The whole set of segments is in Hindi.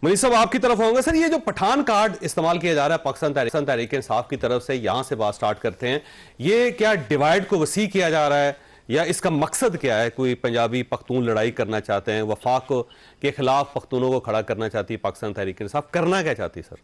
मनीष साहब आपकी तरफ होंगे सर। ये जो पठान कार्ड इस्तेमाल किया जा रहा है पाकिस्तान तहरीक इंसाफ की तरफ से, यहां से बात स्टार्ट करते हैं, ये क्या डिवाइड को वसी किया जा रहा है या इसका मकसद क्या है? कोई पंजाबी पख्तून लड़ाई करना चाहते हैं, वफाक के खिलाफ पख्तूनों को खड़ा करना चाहती है पाकिस्तान तहरीक इंसाफ, करना क्या चाहती है सर?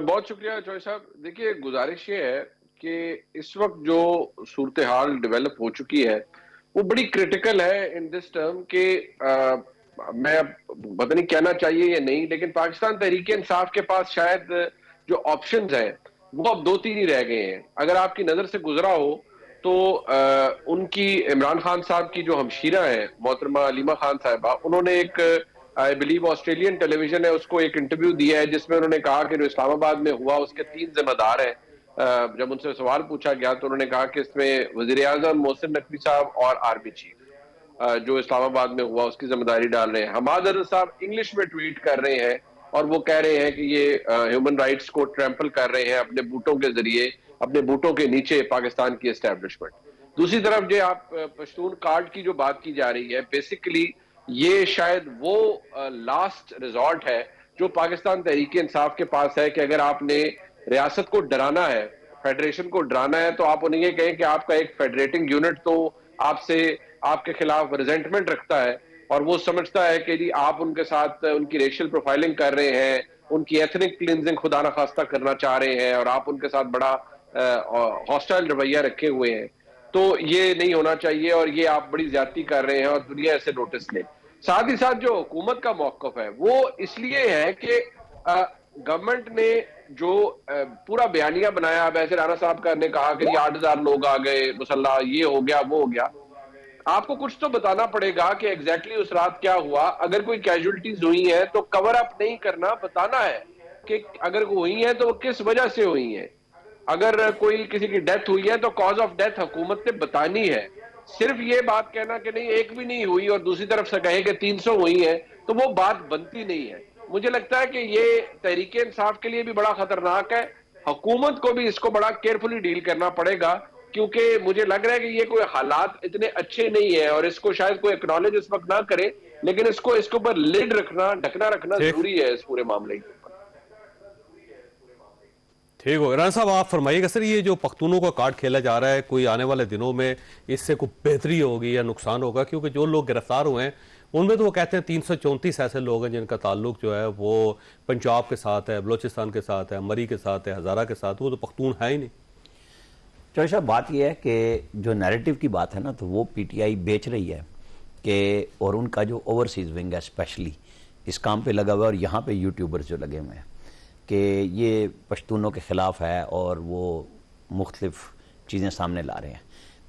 बहुत शुक्रिया चौधरी साहब। देखिए, गुजारिश ये है कि इस वक्त जो सूरत हाल डेवलप हो चुकी है वो बड़ी क्रिटिकल है इन दिस टर्म के मैं पता नहीं कहना चाहिए या नहीं, लेकिन पाकिस्तान तहरीक इंसाफ के पास शायद जो ऑप्शंस हैं वो अब दो तीन ही रह गए हैं। अगर आपकी नजर से गुजरा हो तो उनकी इमरान खान साहब की जो हमशीरा है मोहतरमा अलीमा खान साहिबा, उन्होंने एक आई बिलीव ऑस्ट्रेलियन टेलीविजन है उसको एक इंटरव्यू दिया है जिसमें उन्होंने कहा कि जो इस्लामाबाद में हुआ उसके 3 जिम्मेदार हैं। जब उनसे सवाल पूछा गया तो उन्होंने कहा कि इसमें वजीर आजम मोहसिन नकवी साहब और आर्मी चीफ जो इस्लामाबाद में हुआ उसकी जिम्मेदारी डाल रहे हैं। हमाद अजहर साहब इंग्लिश में ट्वीट कर रहे हैं और वो कह रहे हैं कि ये ह्यूमन राइट्स को ट्रैम्पल कर रहे हैं अपने बूटों के जरिए, अपने बूटों के नीचे पाकिस्तान की एस्टेब्लिशमेंट। दूसरी तरफ जो आप पश्तून कार्ड की जो बात की जा रही है, बेसिकली ये शायद वो लास्ट रिजॉर्ट है जो पाकिस्तान तहरीक इंसाफ के पास है कि अगर आपने रियासत को डराना है, फेडरेशन को डराना है, तो आप उन्हें ये कहें कि आपका एक फेडरेटिंग यूनिट तो आपसे आपके खिलाफ रिजेंटमेंट रखता है और वो समझता है कि जी आप उनके साथ उनकी रेशियल प्रोफाइलिंग कर रहे हैं, उनकी एथनिक क्लिनजिंग खुदा न खास्ता करना चाह रहे हैं और आप उनके साथ बड़ा हॉस्टाइल रवैया रखे हुए हैं। तो ये नहीं होना चाहिए और ये आप बड़ी ज्यादती कर रहे हैं और दुनिया ऐसे नोटिस ले। साथ ही साथ जो हुकूमत का मौकफ है वो इसलिए है कि गवर्नमेंट ने जो पूरा बयानिया बनाया, अब ऐसे राणा साहब का ने कहा कि 8,000 लोग आ गए मुसल्ला, ये हो गया वो हो गया। आपको कुछ तो बताना पड़ेगा कि एग्जैक्टली उस रात क्या हुआ। अगर कोई कैजुअलिटीज हुई है तो कवर अप नहीं करना, बताना है कि अगर हुई है तो किस वजह से हुई है। अगर कोई किसी की डेथ हुई है तो कॉज ऑफ डेथ हुकूमत ने बतानी है। सिर्फ ये बात कहना कि नहीं एक भी नहीं हुई और दूसरी तरफ से कहे कि 300 हुई है, तो वो बात बनती नहीं है। मुझे लगता है कि ये तहरीक इंसाफ के लिए भी बड़ा खतरनाक है। हुकूमत को भी इसको बड़ा केयरफुली डील करना पड़ेगा क्योंकि मुझे लग रहा है कि ये कोई हालात इतने अच्छे नहीं है और इसको शायद कोई एक्नॉलेज इस वक्त ना करे, लेकिन इसको इसके ऊपर लिड रखना, ढकना रखना जरूरी है इस पूरे मामले के। ठीक हो राणा साहब, आप फरमाइएगा सर, ये जो पख्तूनों का कार्ड खेला जा रहा है, कोई आने वाले दिनों में इससे कोई बेहतरी होगी या नुकसान होगा? क्योंकि जो लोग गिरफ्तार हुए हैं उनमें तो वो कहते हैं 334 ऐसे लोग हैं जिनका ताल्लुक जो है वो पंजाब के साथ है, बलोचिस्तान के साथ है, मरी के साथ है, हज़ारा के साथ, वो तो पख्तून है ही नहीं। चौधरी साहब, बात यह है कि जो नैरेटिव की बात है ना, तो वो पीटीआई बेच रही है कि, और उनका जो ओवरसीज विंग है स्पेशली इस काम पे लगा हुआ है और यहाँ पे यूट्यूबर्स जो लगे हुए हैं कि ये पश्तूनों के ख़िलाफ़ है और वो मुख्तलिफ चीज़ें सामने ला रहे हैं।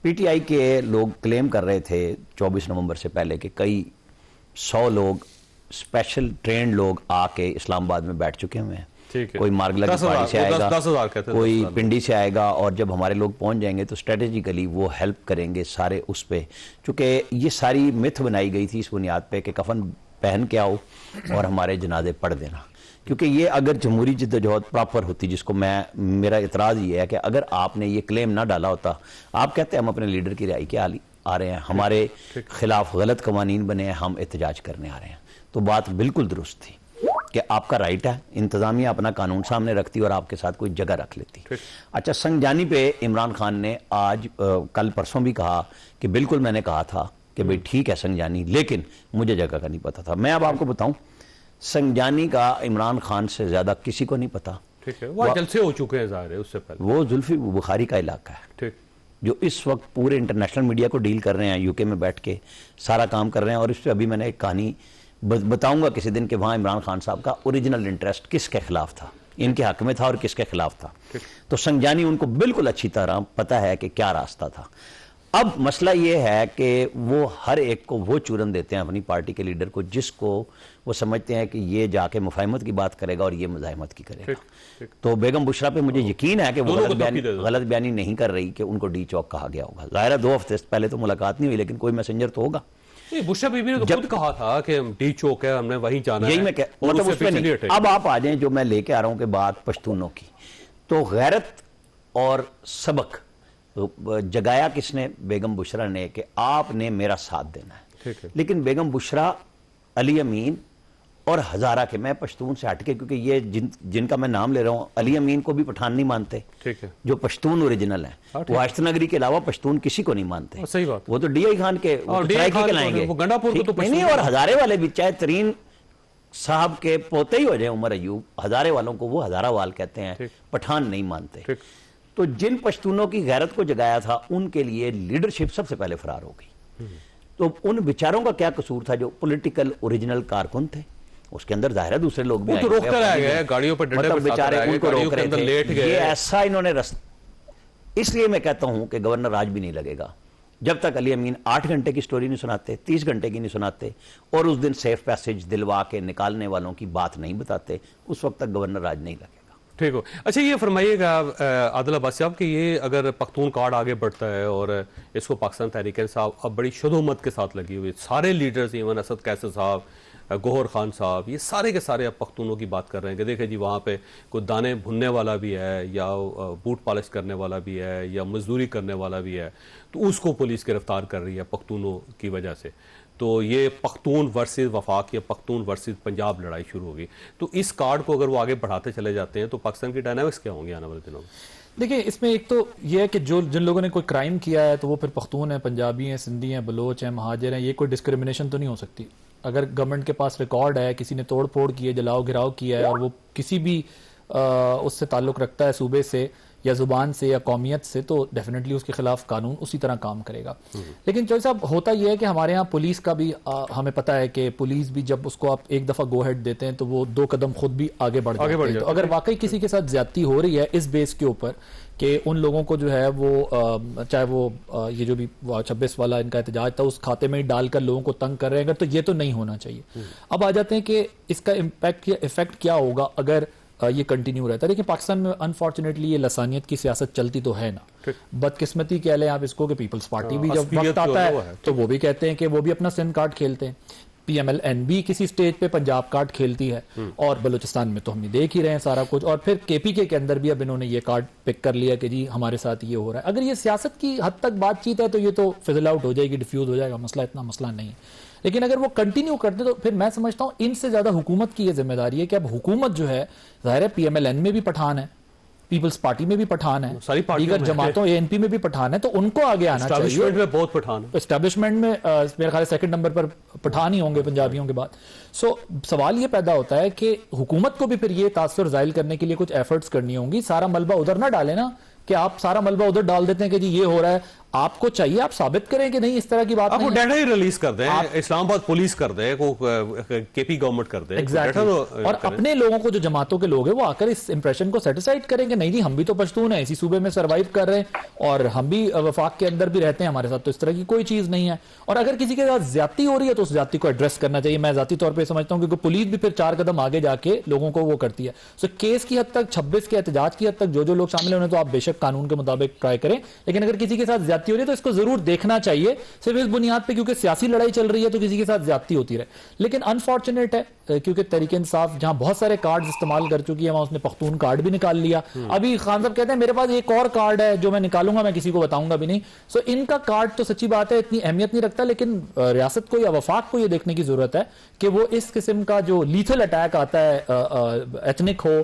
पीटीआई के लोग क्लेम कर रहे थे 24 नवंबर से पहले कि कई 100 लोग स्पेशल ट्रेंड लोग आके इस्लामाबाद में बैठ चुके हुए हैं। कोई मार्गला की पहाड़ी से आएगा, कोई पिंडी से आएगा और जब हमारे लोग पहुंच जाएंगे तो स्ट्रेटेजिकली वो हेल्प करेंगे सारे उस पे। चूँकि ये सारी मिथ बनाई गई थी इस बुनियाद पे कि कफन पहन के आओ और हमारे जनाजे पढ़ देना। क्योंकि ये अगर जमहूरी जिद्दोजहद प्रॉपर होती, जिसको मेरा इतराज़ ये है कि अगर आपने ये क्लेम ना डाला होता, आप कहते हैं हम अपने लीडर की रिहाई के आ रहे हैं, हमारे खिलाफ गलत कवानीन बने हैं, हम एहतजाज करने आ रहे हैं, तो बात बिल्कुल दुरुस्त थी कि आपका राइट है, इंतजामिया अपना कानून सामने रखती और आपके साथ कोई जगह रख लेती। अच्छा, संगजानी पे इमरान खान ने आज कल परसों भी कहा कि बिल्कुल मैंने कहा था कि भाई ठीक है संगजानी, लेकिन मुझे जगह का नहीं पता था। मैं अब आपको बताऊं, संगजानी का इमरान खान से ज्यादा किसी को नहीं पता। ठीक है, वो जलसे हो चुके हैं ज़ाहिर है, उससे पहले वो जुल्फी बुखारी का इलाका है। ठीक, जो इस वक्त पूरे इंटरनेशनल मीडिया को डील कर रहे हैं, यूके में बैठ के सारा काम कर रहे हैं। और इस पर अभी मैंने एक कहानी बताऊंगा किसी दिन कि वहाँ इमरान खान साहब का ओरिजिनल इंटरेस्ट किसके खिलाफ था, इनके हक में था और किसके खिलाफ था। तो संगजानी उनको बिल्कुल अच्छी तरह पता है कि क्या रास्ता था। अब मसला ये है कि वो हर एक को वो चूरन देते हैं अपनी पार्टी के लीडर को जिसको वो समझते हैं कि ये जाके मुफाहमत की बात करेगा और ये मुजाहिमत की करेगा। तो बेगम बुशरा पे मुझे यकीन है कि वो गलत बयानी नहीं कर रही कि उनको डी चौक कहा गया होगा। ज़ाहिर है 2 हफ्ते पहले तो मुलाकात नहीं हुई, लेकिन कोई मैसेंजर तो होगा। बुशरा बीबी ने तो खुद कहा था कि डी चौक है, हमने वहीं जाना है। यही मैं मतलब उस पे नहीं। अब आप आ जाएं, जो मैं लेके आ रहा हूं कि बात पश्तूनों की, तो गैरत और सबक जगाया किसने? बेगम बुशरा ने, कि आपने मेरा साथ देना है। लेकिन बेगम बुशरा, अली अमीन और हजारा के, मैं पश्तून से हटके, क्योंकि ये जिनका मैं नाम ले रहा हूँ, अली अमीन को भी पठान नहीं मानते, ठीक है, जो पश्तून ओरिजिनल है, वो आश्त नगरी के अलावा पश्तून किसी को नहीं मानते। सही बात, वो तो डीआई खान के, वो तो सराइकी के लाएंगे, वो गंडापुर को तो नहीं, और हजारे वाले भी, चाहे तरीन साहब के पोते ही हो जाए उमर अयूब, हजारे वालों को वो हजारा वाल कहते हैं, पठान नहीं मानते। तो जिन पश्तूनों की गैरत को जगाया था, उनके लिए लीडरशिप सबसे पहले फरार हो गई। तो उन बेचारों का क्या कसूर था जो पॉलिटिकल ओरिजिनल कारकुन थे? उसके अंदर जाहिर है दूसरे लोग भी वो तो रोक कर आ गए, गाड़ियों पर डंडे मतलब बेचारे उनको रोक रहे थे, लेट गए। ये ऐसा इन्होंने इसलिए मैं कहता हूं कि गवर्नर राज भी नहीं लगेगा जब तक अली अमीन 8 घंटे की स्टोरी नहीं सुनाते, 30 घंटे की नहीं सुनाते, और उस दिन सेफ पैसेज दिलवा के निकालने वालों की बात नहीं बताते, उस वक्त तक गवर्नर राज नहीं लगेगा। ठीक हो। अच्छा, ये फरमाइएगा आदिल अब्बासी साहब कि ये अगर पख्तून कार्ड आगे बढ़ता है और इसको पाकिस्तान तहरीक इंसाफ अब बड़ी शुद्धोमत के साथ लगी हुई, सारे लीडर्स, इवन असद कैसर साहब, गौहर खान साहब, ये सारे के सारे अब पख्तूनों की बात कर रहे हैं कि देखिए जी वहाँ पे कोई दाने भुनने वाला भी है, या बूट पॉलिश करने वाला भी है, या मजदूरी करने वाला भी है, तो उसको पुलिस गिरफ्तार कर रही है पख्तूनों की वजह से। तो ये पख्तून वर्सेस वफाक या पख्तून वर्सेस पंजाब लड़ाई शुरू होगी। तो इस कार्ड को अगर वो आगे बढ़ाते चले जाते हैं तो पाकिस्तान की डायनामिक्स क्या होंगी आने वाले दिनों में? देखिए, इसमें एक तो ये है कि जिन लोगों ने कोई क्राइम किया है तो वो फिर पख्तून है, पंजाबी हैं, सिंधी हैं, बलोच हैं, महाजिर हैं, ये कोई डिस्क्रिमिनेशन तो नहीं हो सकती। अगर गवर्नमेंट के पास रिकॉर्ड है, किसी ने तोड़ फोड़ की है, जलाओ घिराव किया है, और वो किसी भी उससे ताल्लुक़ रखता है सूबे से या जुबान से या कौमियत से, तो डेफिनेटली उसके खिलाफ कानून उसी तरह काम करेगा। लेकिन चौधरी साहब, होता यह है कि हमारे यहाँ पुलिस का भी हमें पता है कि पुलिस भी जब उसको आप एक दफ़ा गो हेड देते हैं तो वो 2 कदम खुद भी आगे बढ़ जाते हैं। तो अगर वाकई किसी के साथ ज्यादती हो रही है इस बेस के ऊपर कि उन लोगों को जो है वो चाहे वो ये जो भी 26 वाला इनका एहतजाज था उस खाते में ही डालकर लोगों को तंग कर रहे हैं, अगर तो ये तो नहीं होना चाहिए। अब आ जाते हैं कि इसका इम्पैक्ट या इफेक्ट क्या होगा अगर ये कंटिन्यू रहता है। देखिए, पाकिस्तान में अनफॉर्चुनेटली ये लसानियत की सियासत चलती तो है ना, बदकिस्मती कह लें आप इसको कि पीपल्स पार्टी भी जब वक्त आता है तो वो भी कहते हैं कि वो भी अपना सिंध कार्ड खेलते हैं, PMLN भी किसी स्टेज पे पंजाब कार्ड खेलती है, और बलूचिस्तान में तो हम देख ही रहे हैं सारा कुछ, और फिर KPK के अंदर भी अब इन्होंने ये कार्ड पिक कर लिया कि जी हमारे साथ ये हो रहा है। अगर ये सियासत की हद तक बातचीत है तो ये तो फिजल आउट हो जाएगी, डिफ्यूज हो जाएगा मसला, इतना मसला नहीं है। लेकिन अगर वो कंटिन्यू करते तो फिर मैं समझता हूं इनसे ज्यादा हुकूमत की ये जिम्मेदारी है कि अब हुकूमत जो है, जाहिर है PMLN में भी पठान है, पीपल्स पार्टी में भी पठान है, दीगर जमातों ANP में भी पठान है, तो उनको आगे आना चाहिए। एस्टैब्लिशमेंट में बहुत पठान है, एस्टैब्लिशमेंट में मेरे ख्याल से 2nd नंबर पर पठान ही होंगे पंजाबियों के बाद। सो सवाल ये पैदा होता है कि हुकूमत को भी फिर ये तासुर जाहिर करने के लिए कुछ एफर्ट्स करनी होंगी। सारा मलबा उधर ना डाले ना कि आप सारा मलबा उधर डाल देते हैं कि जी ये हो रहा है, आपको चाहिए आप साबित करें कि नहीं इस तरह की बात नहीं। आपको डाटा ही रिलीज कर दें, इस्लामाबाद पुलिस कर दे, को KP गवर्नमेंट कर दे, exactly। और अपने लोगों को जो जमातों के लोग हैं वो आकर इस इंप्रेशन को सेटिसाइड करें कि नहीं जी हम भी तो पश्तून है, इसी सूबे में सर्वाइव कर रहे हैं और हम भी वफाक के अंदर भी रहते हैं, हमारे साथ तो इस तरह की कोई चीज नहीं है। और अगर किसी के साथ ज्यादती हो रही है तो उस ज्यादती को एड्रेस करना चाहिए। मैं जाती तौर पर समझता हूँ क्योंकि पुलिस भी फिर 4 कदम आगे जाके लोगों को वो करती है। सो केस की हद तक, 26 के एहतजाज की हद तक जो लोग शामिल हैं उन्हें तो आप बेशक कानून के मुताबिक ट्राई करें, लेकिन अगर किसी के साथ ज्यादती हो रही है तो इसको जरूर देखना चाहिए, सिर्फ इस बुनियाद पे क्योंकि सियासी लड़ाई चल रही है तो किसी के साथ ज्यादती होती रहे। लेकिन अनफॉर्चुनेट है क्योंकि तहरीक इंसाफ जहां बहुत सारे कार्ड इस्तेमाल कर चुकी है वहां उसने पख्तून कार्ड भी निकाल लिया। अभी खान साहब कहते हैं मेरे पास एक और कार्ड है जो मैं निकालूंगा, मैं किसी को बताऊंगा भी नहीं। सो इनका कार्ड तो सच्ची बात है इतनी अहमियत नहीं रखता, लेकिन रियासत को या वफाक को यह देखने की जरूरत है कि वो इस किस्म का जो लीथल अटैक आता है, एथनिक हो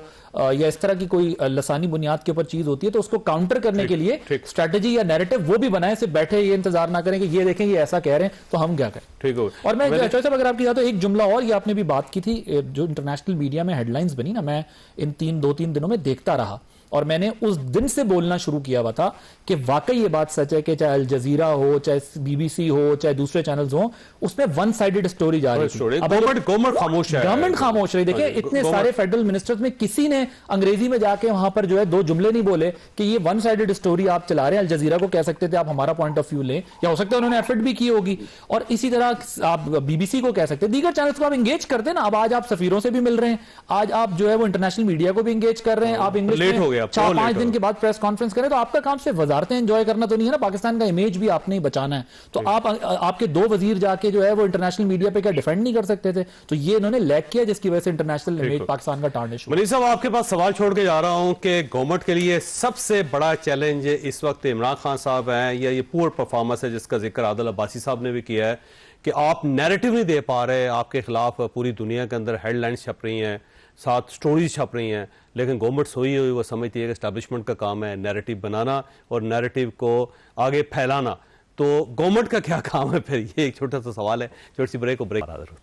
या इस तरह की कोई लसानी बुनियाद के ऊपर चीज होती है, तो उसको काउंटर करने के लिए स्ट्रेटेजी या नैरेटिव वो भी बनाए, सिर्फ बैठे ये इंतजार ना करें कि ये देखें ये ऐसा कह रहे हैं तो हम क्या करें। ठीक हो। और मैं चौधरी साहब अगर आपकी बात, तो एक जुमला और, ये आपने भी बात की थी, जो इंटरनेशनल मीडिया में हेडलाइंस बनी ना, मैं इन 2-3 दिनों में देखता रहा और मैंने उस दिन से बोलना शुरू किया हुआ था कि वाकई ये बात सच है कि चाहे अल जजीरा हो, चाहे BBC हो, चाहे दूसरे चैनल्स हो, उसमें वन साइडेड स्टोरी जा रही थी। गवर्नमेंट खामोश है, गवर्नमेंट खामोश रही। देखिए इतने सारे फेडरल मिनिस्टर्स में किसी ने अंग्रेजी में जाके वहां पर जो है 2 जुमले नहीं बोले कि ये वन साइडेड स्टोरी आप चला रहे हैं। अल जजीरा को कह सकते थे आप हमारा पॉइंट ऑफ व्यू लें, या हो सकता है उन्होंने एफर्ट भी की होगी, और इसी तरह आप BBC को कह सकते हैं, दीगर चैनल्स को आप एंगेज करते हैं ना। अब आज आप सफीरों से भी मिल रहे हैं, आज आप जो है वो इंटरनेशनल मीडिया को भी एंगेज कर रहे हैं, आप इंग्लिश में 4-5 दिन बाद प्रेस कॉन्फ्रेंस करें, तो आपका काम सिर्फ वजारतें एंजॉय करना तो नहीं है ना, पाकिस्तान का इमेज भी आपने ही बचाना है। तो आप आपके 2 वजीर जाके जो है वो इंटरनेशनल मीडिया पे क्या डिफेंड नहीं कर सकते थे? तो ये इन्होंने लैग किया जिसकी वजह से इंटरनेशनल इमेज पाकिस्तान का टार्निश हुआ। मनीष साहब, आपके पास सवाल छोड़ के जा रहा हूं कि गवर्नमेंट के लिए सबसे बड़ा चैलेंज इस वक्त इमरान खान साहब हैं या ये पुअर परफॉर्मेंस है जिसका जिक्र आदिल अब्बासी साहब ने भी किया है कि आप नैरेटिव नहीं दे पा रहे, आपके खिलाफ पूरी दुनिया के अंदर हेडलाइंस छप रही हैं, साथ स्टोरीज छप रही हैं, लेकिन गवर्नमेंट सोई हुई वो समझती है कि एस्टैब्लिशमेंट का काम है नैरेटिव बनाना और नैरेटिव को आगे फैलाना। तो गवर्नमेंट का क्या काम है फिर, ये एक छोटा सा सवाल है। छोटी सी ब्रेक को ब्रेक।